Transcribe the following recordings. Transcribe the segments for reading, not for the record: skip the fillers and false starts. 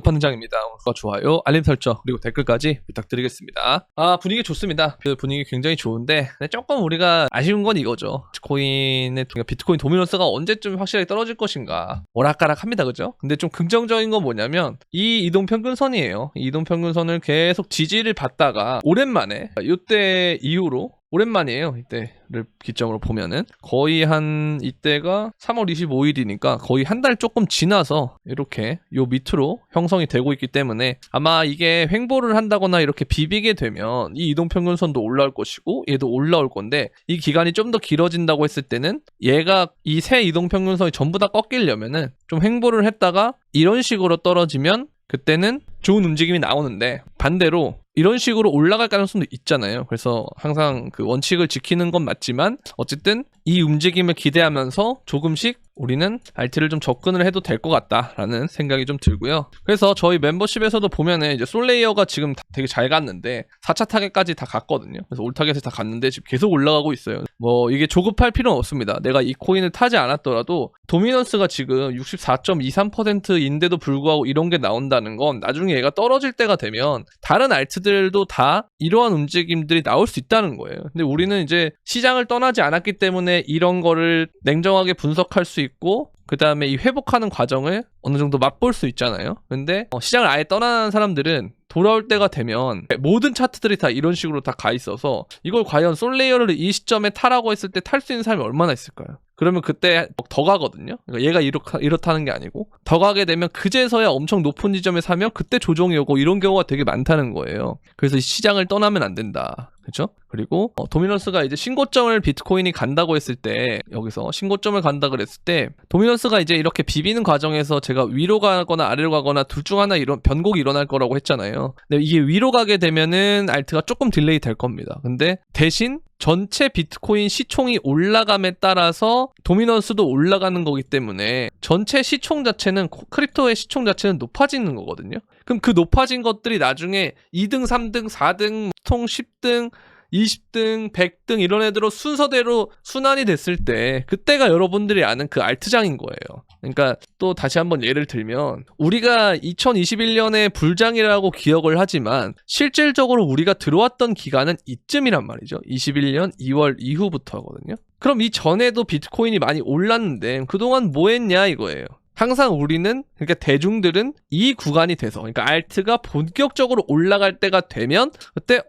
끝판왕입니다. 구독과 좋아요, 알림 설정, 그리고 댓글까지 부탁드리겠습니다. 분위기 좋습니다. 그 분위기 굉장히 좋은데 조금 우리가 아쉬운 건 이거죠. 비트코인 도미넌스가 언제쯤 확실하게 떨어질 것인가 오락가락합니다. 그죠? 근데 좀 긍정적인 건 뭐냐면 이 이동평균선이에요. 이 이동평균선을 계속 지지를 받다가 오랜만에 이때 이후로 오랜만이에요. 이때를 기점으로 보면은 거의 한 이때가 3월 25일이니까 거의 한 달 조금 지나서 이렇게 요 밑으로 형성이 되고 있기 때문에 아마 이게 횡보를 한다거나 이렇게 비비게 되면 이 이동평균선도 올라올 것이고 얘도 올라올 건데 이 기간이 좀 더 길어진다고 했을 때는 얘가 이 새 이동평균선이 전부 다 꺾이려면은 좀 횡보를 했다가 이런 식으로 떨어지면 그때는 좋은 움직임이 나오는데 반대로 이런 식으로 올라갈 가능성도 있잖아요. 그래서 항상 그 원칙을 지키는 건 맞지만 어쨌든 이 움직임을 기대하면서 조금씩 우리는 알트를 좀 접근을 해도 될 것 같다라는 생각이 좀 들고요. 그래서 저희 멤버십에서도 보면은 이제 솔레이어가 지금 되게 잘 갔는데 4차 타겟까지 다 갔거든요. 그래서 올 타겟에 다 갔는데 지금 계속 올라가고 있어요. 뭐 이게 조급할 필요는 없습니다. 내가 이 코인을 타지 않았더라도 도미넌스가 지금 64.23%인데도 불구하고 이런 게 나온다는 건 나중에 얘가 떨어질 때가 되면 다른 알트들도 다 이러한 움직임들이 나올 수 있다는 거예요. 근데 우리는 이제 시장을 떠나지 않았기 때문에 이런 거를 냉정하게 분석할 수 있고 그 다음에 이 회복하는 과정을 어느 정도 맛볼 수 있잖아요. 근데 시장을 아예 떠나는 사람들은 돌아올 때가 되면 모든 차트들이 다 이런 식으로 다 가 있어서 이걸 과연 솔레이어를 이 시점에 타라고 했을 때 탈 수 있는 사람이 얼마나 있을까요? 그러면 그때 더 가거든요. 그러니까 얘가 이렇다는 게 아니고 더 가게 되면 그제서야 엄청 높은 지점에 사면 그때 조정이 오고 이런 경우가 되게 많다는 거예요. 그래서 시장을 떠나면 안 된다. 그렇죠? 그리고 도미넌스가 이제 신고점을 비트코인이 간다고 했을 때 여기서 신고점을 간다 그랬을 때 도미넌스가 이제 이렇게 비비는 과정에서 제가 위로 가거나 아래로 가거나 둘 중 하나 이런 변곡이 일어날 거라고 했잖아요. 근데 이게 위로 가게 되면은 알트가 조금 딜레이 될 겁니다. 근데 대신 전체 비트코인 시총이 올라감에 따라서 도미넌스도 올라가는 거기 때문에 전체 시총 자체는 크립토의 시총 자체는 높아지는 거거든요. 그럼 그 높아진 것들이 나중에 2등, 3등, 4등, 총 10등, 20등, 100등 이런 애들로 순서대로 순환이 됐을 때 그때가 여러분들이 아는 그 알트장인 거예요. 그러니까 또 다시 한번 예를 들면 우리가 2021년에 불장이라고 기억을 하지만 실질적으로 우리가 들어왔던 기간은 이쯤이란 말이죠. 21년 2월 이후부터거든요. 그럼 이 전에도 비트코인이 많이 올랐는데 그동안 뭐 했냐 이거예요. 항상 우리는 그러니까 대중들은 이 구간이 돼서 그러니까 알트가 본격적으로 올라갈 때가 되면 그때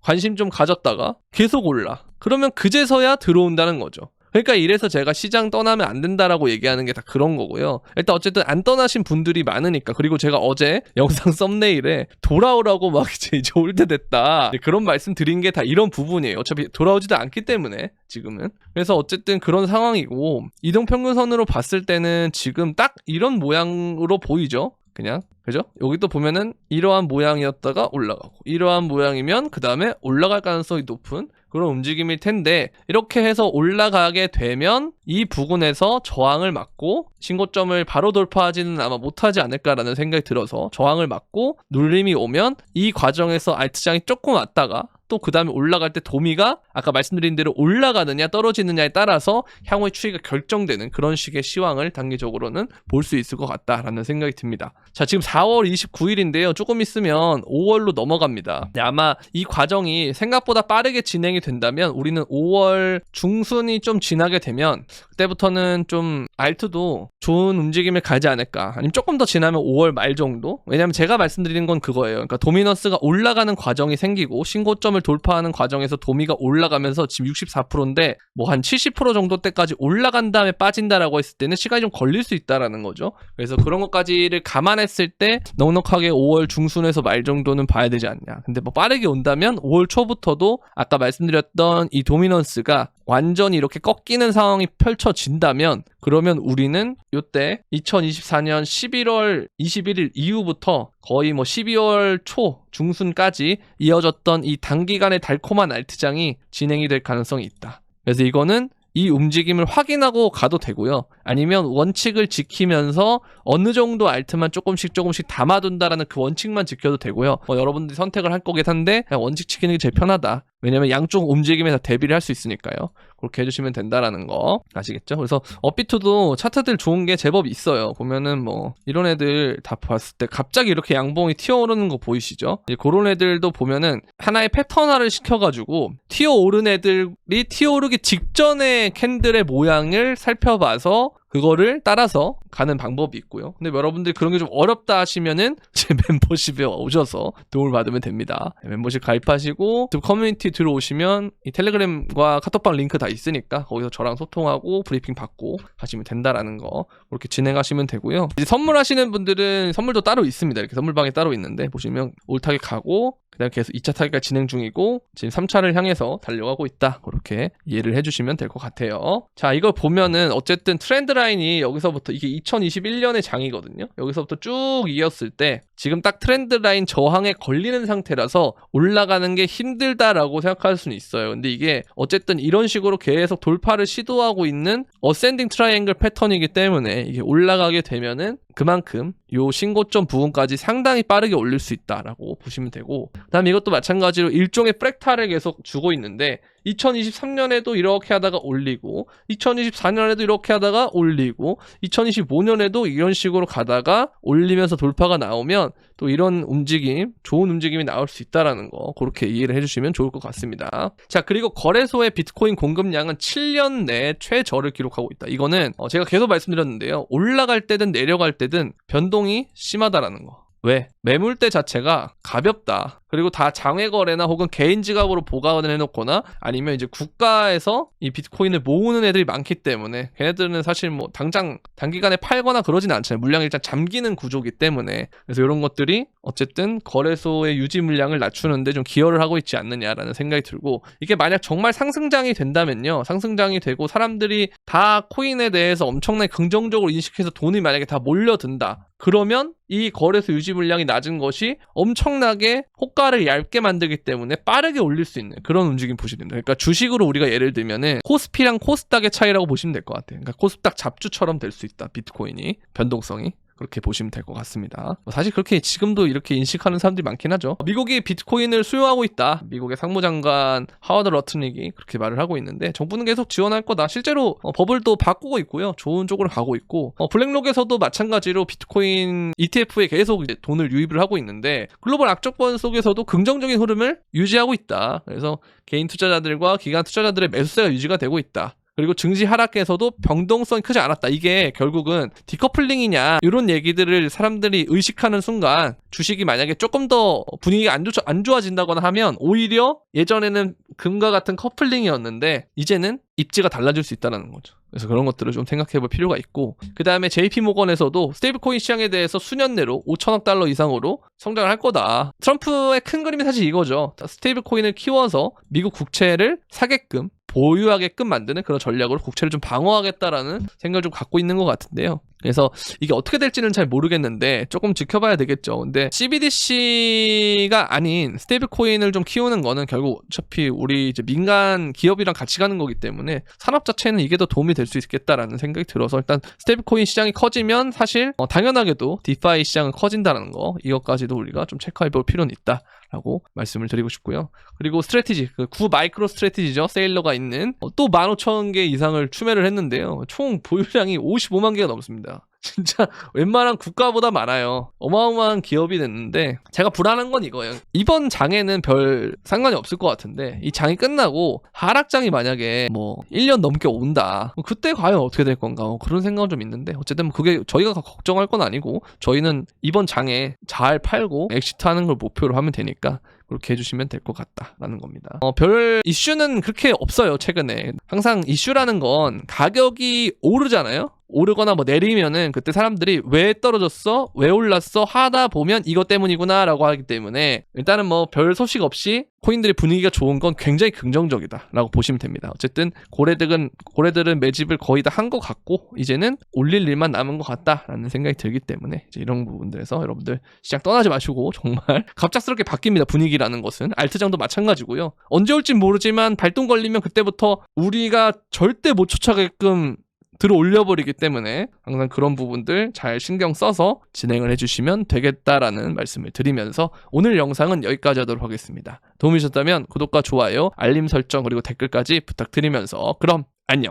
관심 좀 가졌다가 계속 올라. 그러면 그제서야 들어온다는 거죠. 그러니까 이래서 제가 시장 떠나면 안 된다라고 얘기하는 게 다 그런 거고요. 일단 어쨌든 안 떠나신 분들이 많으니까 그리고 제가 어제 영상 썸네일에 돌아오라고 막 이제 올 때 됐다 그런 말씀 드린 게 다 이런 부분이에요. 어차피 돌아오지도 않기 때문에 지금은. 그래서 어쨌든 그런 상황이고 이동평균선으로 봤을 때는 지금 딱 이런 모양으로 보이죠. 그냥 그죠? 여기 또 보면은 이러한 모양이었다가 올라가고 이러한 모양이면 그 다음에 올라갈 가능성이 높은 그런 움직임일 텐데 이렇게 해서 올라가게 되면 이 부근에서 저항을 맞고 신고점을 바로 돌파하지는 아마 못하지 않을까라는 생각이 들어서 저항을 맞고 눌림이 오면 이 과정에서 알트장이 조금 왔다가 또 그 다음에 올라갈 때 도미가 아까 말씀드린 대로 올라가느냐 떨어지느냐에 따라서 향후의 추이가 결정되는 그런 식의 시황을 단기적으로는 볼 수 있을 것 같다라는 생각이 듭니다. 자, 지금 4월 29일인데요. 조금 있으면 5월로 넘어갑니다. 네, 아마 이 과정이 생각보다 빠르게 진행이 된다면 우리는 5월 중순이 좀 지나게 되면 그때부터는 좀 알트도 좋은 움직임을 가지 않을까. 아니면 조금 더 지나면 5월 말 정도? 왜냐면 제가 말씀드린 건 그거예요. 그러니까 도미넌스가 올라가는 과정이 생기고 신고점을 돌파하는 과정에서 도미가 올라가면서 지금 64%인데 뭐 한 70% 정도 때까지 올라간 다음에 빠진다라고 했을 때는 시간이 좀 걸릴 수 있다라는 거죠. 그래서 그런 것까지를 감안했을 때 넉넉하게 5월 중순에서 말 정도는 봐야 되지 않냐. 근데 뭐 빠르게 온다면 5월 초부터도 아까 말씀드렸던 이 도미넌스가 완전히 이렇게 꺾이는 상황이 펼쳐진다면 그러면 우리는 이때 2024년 11월 21일 이후부터 거의 뭐 12월 초 중순까지 이어졌던 이 단기간의 달콤한 알트장이 진행이 될 가능성이 있다. 그래서 이거는 이 움직임을 확인하고 가도 되고요. 아니면 원칙을 지키면서 어느 정도 알트만 조금씩 담아둔다라는 그 원칙만 지켜도 되고요. 여러분들이 선택을 할 거긴 한데 그냥 원칙 지키는 게 제일 편하다. 왜냐면 양쪽 움직임에 다 대비를 할 수 있으니까요. 그렇게 해주시면 된다라는 거 아시겠죠? 그래서 업비트도 차트들 좋은 게 제법 있어요. 보면은 뭐 이런 애들 다 봤을 때 갑자기 이렇게 양봉이 튀어오르는 거 보이시죠? 그런 애들도 보면은 하나의 패턴화를 시켜가지고 튀어오른 애들이 튀어오르기 직전에 캔들의 모양을 살펴봐서 그거를 따라서 가는 방법이 있고요. 근데 여러분들이 그런 게 좀 어렵다 하시면은 제 멤버십에 오셔서 도움을 받으면 됩니다. 멤버십 가입하시고 커뮤니티 들어오시면 이 텔레그램과 카톡방 링크 다 있으니까 거기서 저랑 소통하고 브리핑 받고 가시면 된다라는 거 그렇게 진행하시면 되고요. 이제 선물하시는 분들은 선물도 따로 있습니다. 이렇게 선물방이 따로 있는데 보시면 올타겟 가고 그다음에 계속 2차 타겟가 진행 중이고 지금 3차를 향해서 달려가고 있다. 그렇게 이해를 해주시면 될 것 같아요. 자, 이걸 보면은 어쨌든 트렌드 라인이 여기서부터 이게 2021년의 장이거든요. 여기서부터 쭉 이었을 때 지금 딱 트렌드 라인 저항에 걸리는 상태라서 올라가는 게 힘들다라고 생각할 수는 있어요. 근데 이게 어쨌든 이런 식으로 계속 돌파를 시도하고 있는 어센딩 트라이앵글 패턴이기 때문에 이게 올라가게 되면은 그만큼 요 신고점 부분까지 상당히 빠르게 올릴 수 있다라고 보시면 되고, 그다음에 이것도 마찬가지로 일종의 프랙탈을 계속 주고 있는데 2023년에도 이렇게 하다가 올리고 2024년에도 이렇게 하다가 올리고 2025년에도 이런 식으로 가다가 올리면서 돌파가 나오면 또 이런 움직임, 좋은 움직임이 나올 수 있다라는 거 그렇게 이해를 해주시면 좋을 것 같습니다. 자, 그리고 거래소의 비트코인 공급량은 7년 내에 최저를 기록하고 있다. 이거는 제가 계속 말씀드렸는데요. 올라갈 때든 내려갈 때든 변동이 심하다라는 거. 왜? 매물대 자체가 가볍다. 그리고 다 장외 거래나 혹은 개인 지갑으로 보관을 해놓거나 아니면 이제 국가에서 이 비트코인을 모으는 애들이 많기 때문에 걔네들은 사실 뭐 당장 단기간에 팔거나 그러진 않잖아요. 물량이 일단 잠기는 구조이기 때문에. 그래서 이런 것들이 어쨌든 거래소의 유지 물량을 낮추는데 좀 기여를 하고 있지 않느냐라는 생각이 들고, 이게 만약 정말 상승장이 된다면요. 상승장이 되고 사람들이 다 코인에 대해서 엄청나게 긍정적으로 인식해서 돈이 만약에 다 몰려든다. 그러면 이 거래소 유지 물량이 낮은 것이 엄청나게 호가를 얇게 만들기 때문에 빠르게 올릴 수 있는 그런 움직임 보시면 됩니다. 그러니까 주식으로 우리가 예를 들면은 코스피랑 코스닥의 차이라고 보시면 될 것 같아요. 그러니까 코스닥 잡주처럼 될 수 있다. 비트코인이 변동성이. 그렇게 보시면 될 것 같습니다. 사실 그렇게 지금도 이렇게 인식하는 사람들이 많긴 하죠. 미국이 비트코인을 수요하고 있다. 미국의 상무장관 하워드 러트닉이 그렇게 말을 하고 있는데 정부는 계속 지원할 거다. 실제로 버블도 바꾸고 있고요. 좋은 쪽으로 가고 있고 블랙록에서도 마찬가지로 비트코인 ETF에 계속 이제 돈을 유입을 하고 있는데 글로벌 악조건 속에서도 긍정적인 흐름을 유지하고 있다. 그래서 개인 투자자들과 기관 투자자들의 매수세가 유지가 되고 있다. 그리고 증시 하락에서도 변동성이 크지 않았다. 이게 결국은 디커플링이냐 이런 얘기들을 사람들이 의식하는 순간 주식이 만약에 조금 더 분위기가 안 좋아진다거나 하면 오히려 예전에는 금과 같은 커플링이었는데 이제는 입지가 달라질 수 있다는 거죠. 그래서 그런 것들을 좀 생각해 볼 필요가 있고, 그 다음에 JP모건에서도 스테이블코인 시장에 대해서 수년 내로 5천억 달러 이상으로 성장을 할 거다. 트럼프의 큰 그림이 사실 이거죠. 스테이블코인을 키워서 미국 국채를 사게끔 보유하게끔 만드는 그런 전략으로 국채를 좀 방어하겠다라는 생각을 좀 갖고 있는 것 같은데요. 그래서 이게 어떻게 될지는 잘 모르겠는데 조금 지켜봐야 되겠죠. 근데 CBDC가 아닌 스테이블 코인을 좀 키우는 거는 결국 어차피 우리 이제 민간 기업이랑 같이 가는 거기 때문에 산업 자체는 이게 더 도움이 될 수 있겠다라는 생각이 들어서 일단 스테이블 코인 시장이 커지면 사실 당연하게도 디파이 시장은 커진다는 거, 이것까지도 우리가 좀 체크해 볼 필요는 있다. 라고 말씀을 드리고 싶고요. 그리고 스트래티지, 그 구 마이크로 스트래티지죠. 세일러가 있는 또 15,000개 이상을 추매를 했는데요. 총 보유량이 55만 개가 넘습니다. 진짜 웬만한 국가보다 많아요. 어마어마한 기업이 됐는데 제가 불안한 건 이거예요. 이번 장에는 별 상관이 없을 것 같은데 이 장이 끝나고 하락장이 만약에 뭐 1년 넘게 온다. 그때 과연 어떻게 될 건가? 그런 생각은 좀 있는데 어쨌든 그게 저희가 걱정할 건 아니고 저희는 이번 장에 잘 팔고 엑시트하는 걸 목표로 하면 되니까 그렇게 해주시면 될 것 같다라는 겁니다. 별 이슈는 그렇게 없어요. 최근에 항상 이슈라는 건 가격이 오르잖아요. 오르거나 뭐 내리면은 그때 사람들이 왜 떨어졌어? 왜 올랐어? 하다 보면 이것 때문이구나 라고 하기 때문에 일단은 뭐 별 소식 없이 코인들의 분위기가 좋은 건 굉장히 긍정적이다 라고 보시면 됩니다. 어쨌든 고래들은 매집을 거의 다 한 것 같고 이제는 올릴 일만 남은 것 같다라는 생각이 들기 때문에 이제 이런 부분들에서 여러분들 시장 떠나지 마시고 정말 갑작스럽게 바뀝니다. 분위기라는 것은 알트장도 마찬가지고요. 언제 올진 모르지만 발동 걸리면 그때부터 우리가 절대 못 쫓아가게끔 들어 올려버리기 때문에 항상 그런 부분들 잘 신경 써서 진행을 해주시면 되겠다라는 말씀을 드리면서 오늘 영상은 여기까지 하도록 하겠습니다. 도움이 되셨다면 구독과 좋아요, 알림 설정 그리고 댓글까지 부탁드리면서 그럼 안녕.